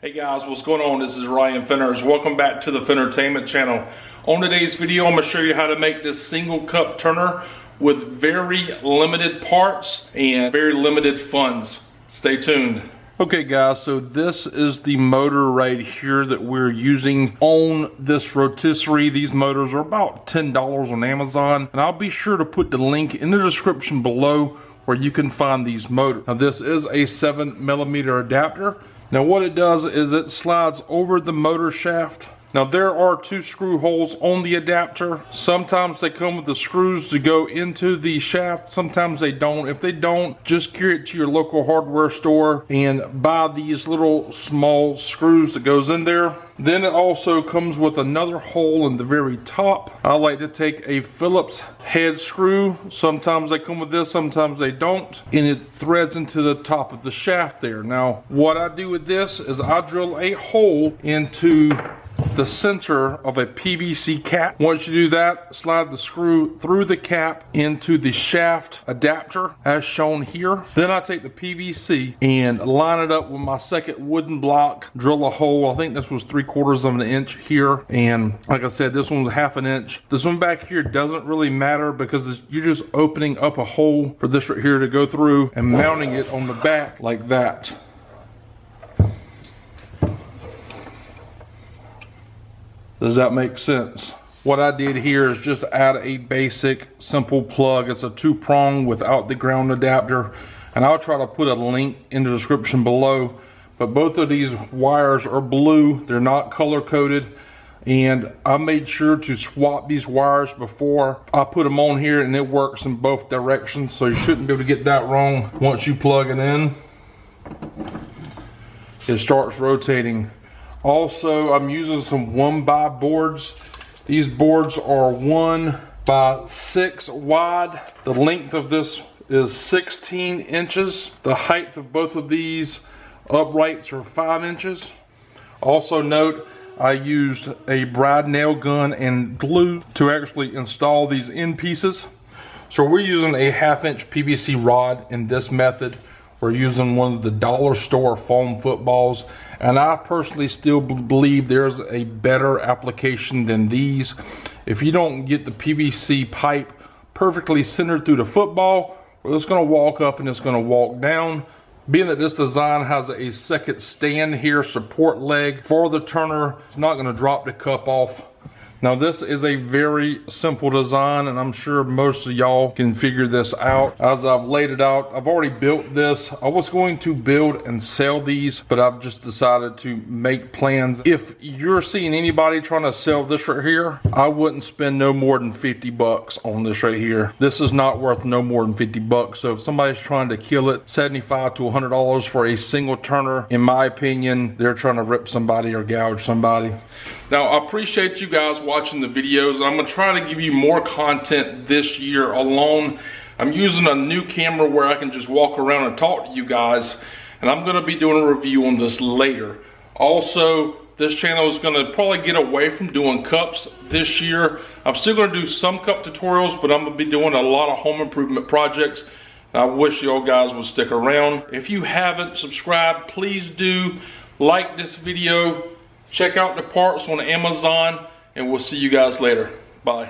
Hey guys, what's going on? This is Ryan Fenners. Welcome back to the Fentertainment channel. On today's video, I'm going to show you how to make this single cup turner with very limited parts and very limited funds. Stay tuned. Okay guys, so this is the motor right here that we're using on this rotisserie. These motors are about $10 on Amazon, and I'll be sure to put the link in the description below where you can find these motors. Now this is a 7mm adapter. Now what it does is it slides over the motor shaft. Now there are 2 screw holes on the adapter. Sometimes they come with the screws to go into the shaft, sometimes they don't. If they don't, just carry it to your local hardware store and buy these little small screws that goes in there. Then it also comes with another hole in the very top. I like to take a Phillips head screw. Sometimes they come with this, sometimes they don't. And it threads into the top of the shaft there. Now, what I do with this is I drill a hole into the center of a PVC cap. Once you do that, slide the screw through the cap into the shaft adapter as shown here. Then I take the PVC and line it up with my second wooden block, drill a hole. I think this was 3/4 of an inch here, and like I said, this one's 1/2 inch. This one back here doesn't really matter because you're just opening up a hole for this right here to go through and mounting it on the back like that. Does that make sense? What I did here is just add a basic simple plug. It's a 2-prong without the ground adapter, and I'll try to put a link in the description below. But both of these wires are blue, they're not color coded, and I made sure to swap these wires before I put them on here, and it works in both directions, so you shouldn't be able to get that wrong. Once you plug it in, it starts rotating. Also, I'm using some 1x boards. These boards are 1x6 wide. The length of this is 16 inches. The height of both of these uprights are 5 inches. Also note, I used a brad nail gun and glue to actually install these end pieces. So we're using a 1/2 inch PVC rod in this method. We're using one of the dollar store foam footballs, and I personally still believe there's a better application than these. If you don't get the PVC pipe perfectly centered through the football, well, it's going to walk up and it's going to walk down. Being that this design has a second stand here, support leg for the turner, it's not going to drop the cup off. Now this is a very simple design, and I'm sure most of y'all can figure this out as I've laid it out. I've already built this. I was going to build and sell these, but I've just decided to make plans. If you're seeing anybody trying to sell this right here, I wouldn't spend no more than 50 bucks on this right here. This is not worth no more than 50 bucks. So if somebody's trying to kill it, $75 to $100 for a single turner, in my opinion, they're trying to rip somebody or gouge somebody. Now, I appreciate you guys watching the videos. I'm gonna try to give you more content this year alone. I'm using a new camera where I can just walk around and talk to you guys, and I'm gonna be doing a review on this later. Also, this channel is gonna probably get away from doing cups this year. I'm still gonna do some cup tutorials, but I'm gonna be doing a lot of home improvement projects. I wish y'all guys would stick around. If you haven't subscribed, please do. Like this video. Check out the parts on Amazon, and we'll see you guys later. Bye.